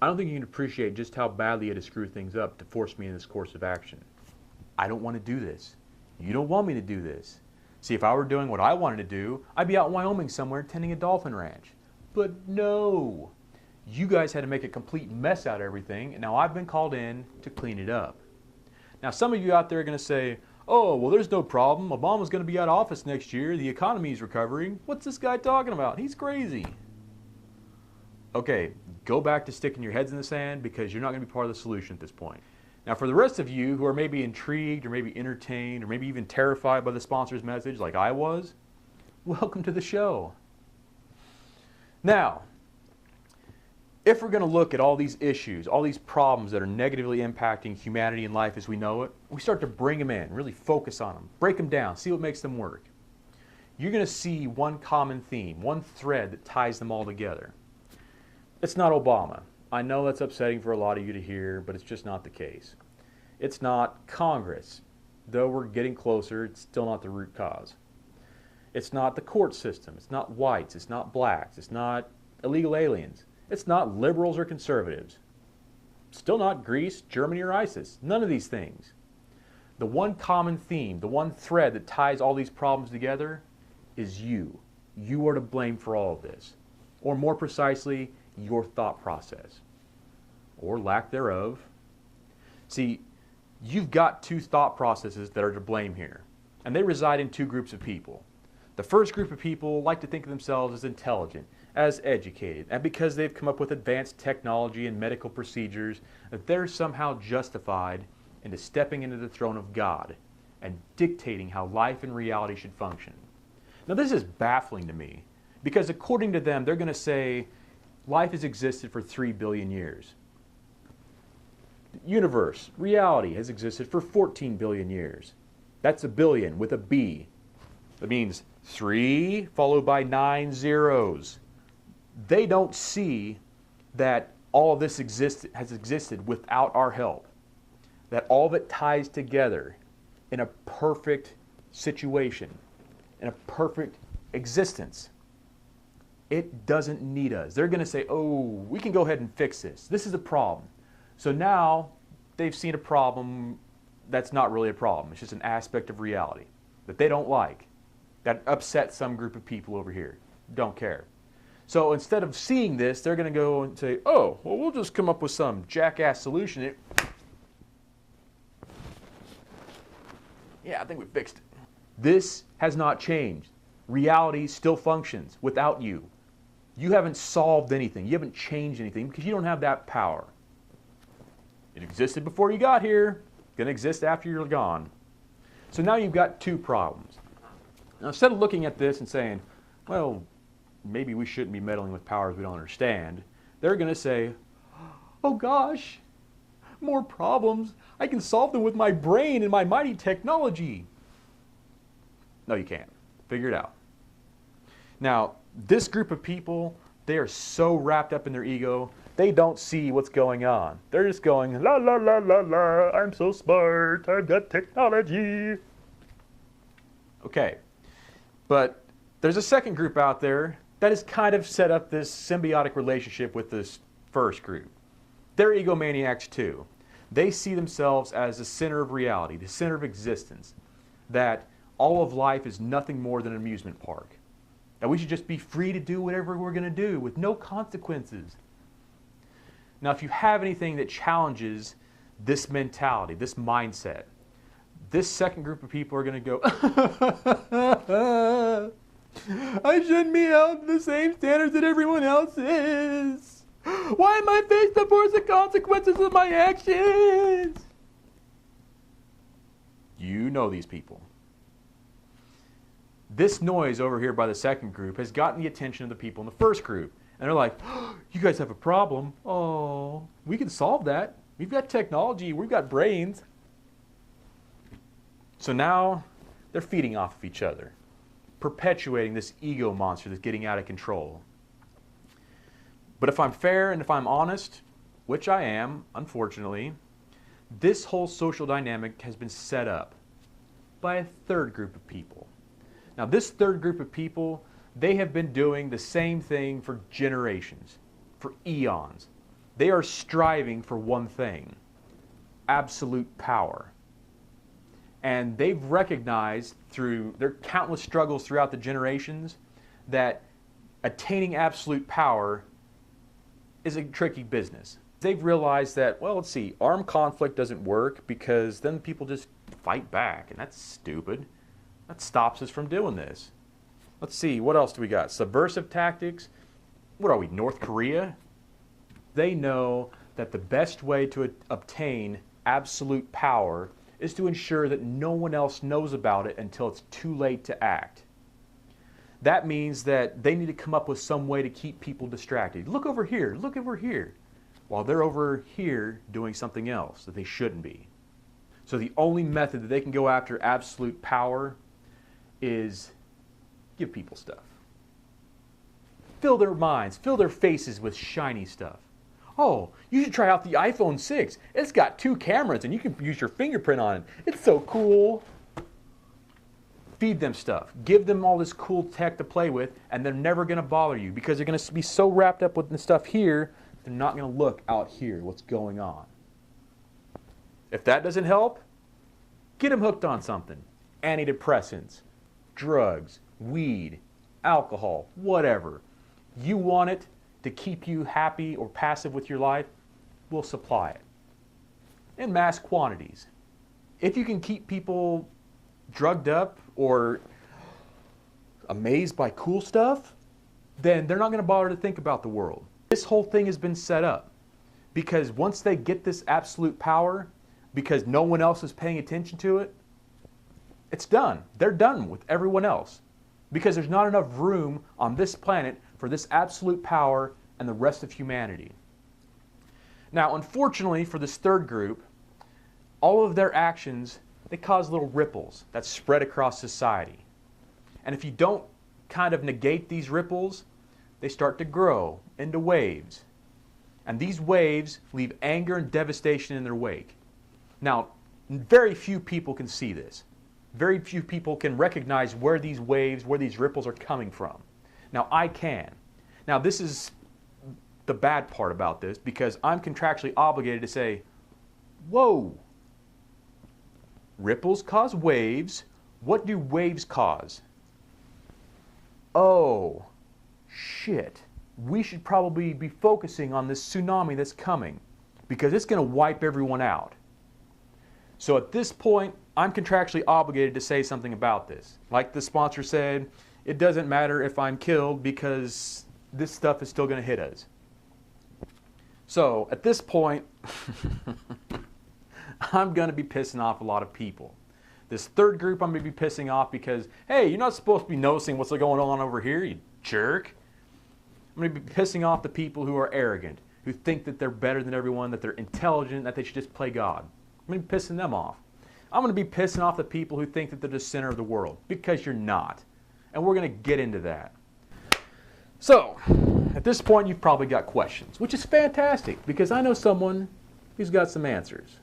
I don't think you can appreciate just how badly you had to screw things up to force me in this course of action. I don't want to do this. You don't want me to do this. See, if I were doing what I wanted to do, I'd be out in Wyoming somewhere tending a dolphin ranch. But no. You guys had to make a complete mess out of everything, and now I've been called in to clean it up. Now, some of you out there are going to say, oh, well, there's no problem. Obama's going to be out of office next year. The economy's recovering. What's this guy talking about? He's crazy. Okay, go back to sticking your heads in the sand because you're not going to be part of the solution at this point. Now, for the rest of you who are maybe intrigued or maybe entertained or maybe even terrified by the sponsor's message like I was, welcome to the show. Now, if we're going to look at all these issues, all these problems that are negatively impacting humanity and life as we know it, we start to bring them in, really focus on them, break them down, see what makes them work. You're going to see one common theme, one thread that ties them all together. It's not Obama. I know that's upsetting for a lot of you to hear, but it's just not the case. It's not Congress. Though we're getting closer, it's still not the root cause. It's not the court system. It's not whites. It's not blacks. It's not illegal aliens. It's not liberals or conservatives. Still not Greece, Germany, or ISIS. None of these things. The one common theme, the one thread that ties all these problems together is you. You are to blame for all of this. Or more precisely, your thought process. Or lack thereof. See, you've got two thought processes that are to blame here. And they reside in two groups of people. The first group of people like to think of themselves as intelligent, as educated, and because they've come up with advanced technology and medical procedures, that they're somehow justified into stepping into the throne of God and dictating how life and reality should function. Now this is baffling to me, because according to them, they're going to say life has existed for 3 billion years. The universe, reality, has existed for 14 billion years. That's a billion with a B. That means 3 followed by 9 zeros. They don't see that all of this has existed without our help. That all of it ties together in a perfect situation, in a perfect existence. It doesn't need us. They're going to say, oh, we can go ahead and fix this. This is a problem. So now they've seen a problem that's not really a problem. It's just an aspect of reality that they don't like, that upsets some group of people over here. Don't care. So instead of seeing this, they're going to go and say, oh, well, we'll just come up with some jackass solution. Yeah, I think we fixed it. This has not changed. Reality still functions without you. You haven't solved anything. You haven't changed anything because you don't have that power. It existed before you got here. It's going to exist after you're gone. So now you've got two problems. Now instead of looking at this and saying, well, maybe we shouldn't be meddling with powers we don't understand, they're going to say, oh gosh, more problems. I can solve them with my brain and my mighty technology. No, you can't. Figure it out. Now, this group of people, they are so wrapped up in their ego, they don't see what's going on. They're just going, la la la la la, I'm so smart, I've got technology. Okay, but there's a second group out there that has kind of set up this symbiotic relationship with this first group. They're egomaniacs too. They see themselves as the center of reality, the center of existence, that all of life is nothing more than an amusement park, that we should just be free to do whatever we're going to do with no consequences. Now, if you have anything that challenges this mentality, this mindset, this second group of people are going to go, I shouldn't be held to the same standards that everyone else is. Why am I faced up towards the consequences of my actions? You know these people. This noise over here by the second group has gotten the attention of the people in the first group. And they're like, oh, you guys have a problem. Oh, we can solve that. We've got technology. We've got brains. So now they're feeding off of each other, perpetuating this ego monster that's getting out of control. But if I'm fair and if I'm honest, which I am, unfortunately, this whole social dynamic has been set up by a third group of people. Now, this third group of people, they have been doing the same thing for generations, for eons. They are striving for one thing: absolute power. And they've recognized through their countless struggles throughout the generations that attaining absolute power is a tricky business. They've realized that, well, let's see, armed conflict doesn't work because then people just fight back, and that's stupid. That stops us from doing this. Let's see, what else do we got? Subversive tactics. What are we, North Korea? They know that the best way to obtain absolute power is to ensure that no one else knows about it until it's too late to act. That means that they need to come up with some way to keep people distracted. Look over here, while they're over here doing something else that they shouldn't be. So the only method that they can go after absolute power is give people stuff. Fill their minds, fill their faces with shiny stuff. Oh, you should try out the iPhone 6. It's got 2 cameras and you can use your fingerprint on it. It's so cool. Feed them stuff. Give them all this cool tech to play with, and they're never going to bother you because they're going to be so wrapped up with the stuff here, they're not going to look out here, what's going on. If that doesn't help, get them hooked on something. Antidepressants, drugs, weed, alcohol, whatever. You want it to keep you happy or passive with your life, we'll supply it in mass quantities. If you can keep people drugged up or amazed by cool stuff, then they're not going to bother to think about the world. This whole thing has been set up because once they get this absolute power, because no one else is paying attention to it, it's done. They're done with everyone else because there's not enough room on this planet for this absolute power and the rest of humanity. Now, unfortunately for this third group, all of their actions, they cause little ripples that spread across society. And if you don't kind of negate these ripples, they start to grow into waves. And these waves leave anger and devastation in their wake. Now, very few people can see this. Very few people can recognize where these waves, where these ripples are coming from. Now, I can. Now, this is the bad part about this because I'm contractually obligated to say, whoa, ripples cause waves. What do waves cause? Oh, shit. We should probably be focusing on this tsunami that's coming because it's going to wipe everyone out. So at this point, I'm contractually obligated to say something about this. Like the sponsor said, it doesn't matter if I'm killed because this stuff is still going to hit us. So at this point, I'm going to be pissing off a lot of people. This third group I'm going to be pissing off because, hey, you're not supposed to be noticing what's going on over here, you jerk. I'm going to be pissing off the people who are arrogant, who think that they're better than everyone, that they're intelligent, that they should just play God. I'm going to be pissing them off. I'm going to be pissing off the people who think that they're the center of the world, because you're not. And we're going to get into that. So, at this point, you've probably got questions, which is fantastic, because I know someone who's got some answers.